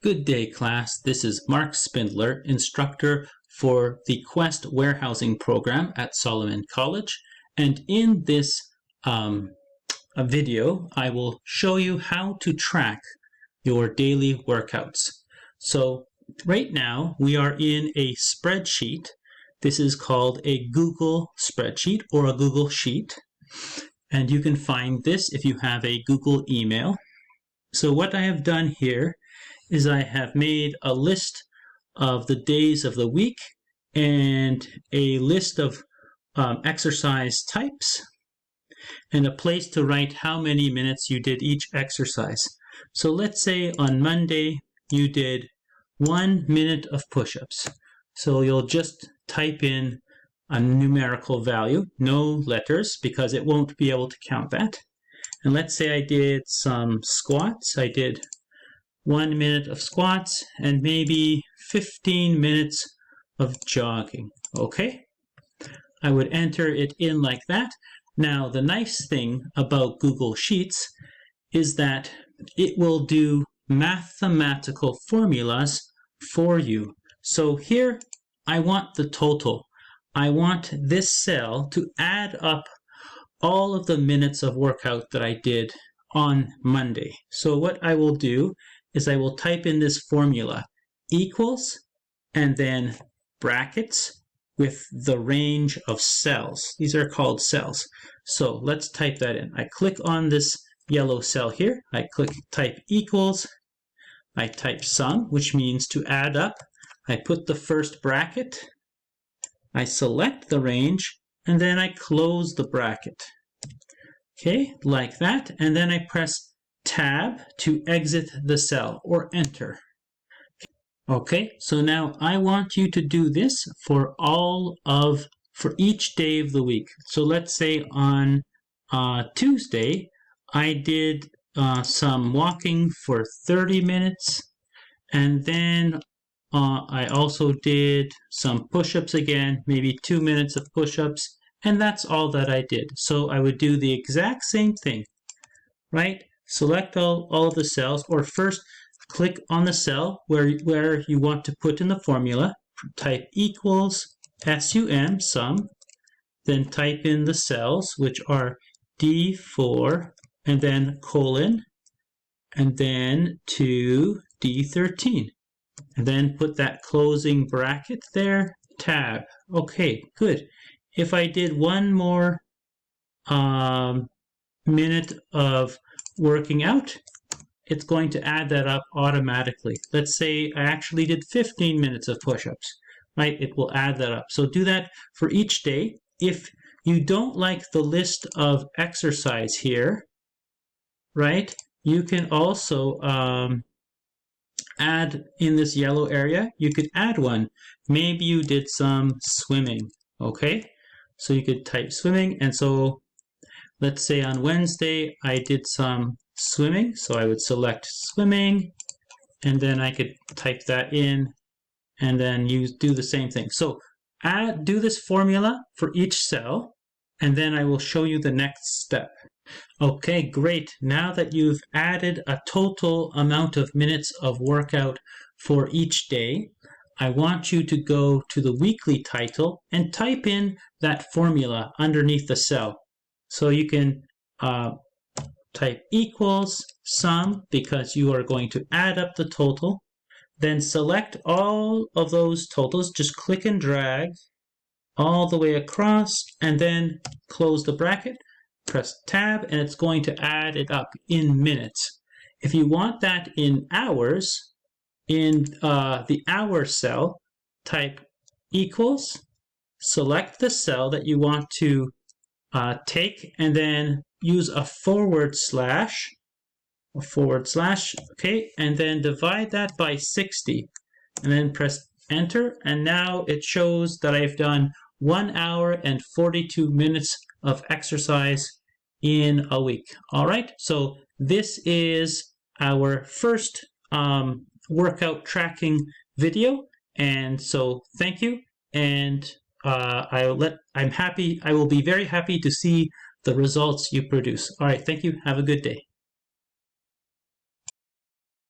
Good day, class. This is Mark Spindler, instructor for the KWEST warehousing program at Solomon College. And in this video, I will show you how to track your daily workouts. So right now, we are in a spreadsheet. This is called a Google spreadsheet or a Google Sheet. And you can find this if you have a Google email. So what I have done here is I have made a list of the days of the week and a list of exercise types and a place to write how many minutes you did each exercise. So let's say on Monday you did 1 minute of push-ups. So you'll just type in a numerical value, no letters, because it won't be able to count that. And let's say I did some squats. I did 1 minute of squats and maybe 15 minutes of jogging. Okay, I would enter it in like that. Now the nice thing about Google Sheets is that it will do mathematical formulas for you. So here I want the total. I want this cell to add up all of the minutes of workout that I did on Monday. So what I will do is I will type in this formula, equals, and then brackets with the range of cells. These are called cells. So let's type that in. I click on this yellow cell here. I type equals. I type sum, which means to add up. I put the first bracket. I select the range, and then I close the bracket. Okay, like that. And then I press Tab to exit the cell or enter. Okay, so now I want you to do this for each day of the week. So let's say on Tuesday, I did some walking for 30 minutes, and then I also did some push-ups again, maybe 2 minutes of push-ups, and that's all that I did. So I would do the exact same thing, right? Select all of the cells, or first click on the cell where you want to put in the formula. Type equals SUM, sum, then type in the cells, which are D4, and then colon, and then to D13. And then put that closing bracket there, tab. Okay, good. If I did one more minute of working out, it's going to add that up automatically. Let's say I actually did 15 minutes of push-ups, right? It will add that up. So do that for each day. If you don't like the list of exercise here, right, you can also add in this yellow area, you could add one. Maybe you did some swimming, okay? So you could type swimming, and so let's say on Wednesday I did some swimming, so I would select swimming, and then I could type that in, and then do the same thing. So do this formula for each cell, and then I will show you the next step. Okay, great. Now that you've added a total amount of minutes of workout for each day, I want you to go to the weekly title and type in that formula underneath the cell. So you can type equals sum, because you are going to add up the total. Then select all of those totals. Just click and drag all the way across, and then close the bracket. Press tab, and it's going to add it up in minutes. If you want that in hours, in the hour cell, type equals, select the cell that you want to take, and then use a forward slash, okay, and then divide that by 60, and then press enter, and now it shows that I've done 1 hour and 42 minutes of exercise in a week. All right, so this is our first workout tracking video, and so thank you, and I will be very happy to see the results you produce. All right, thank you. Have a good day.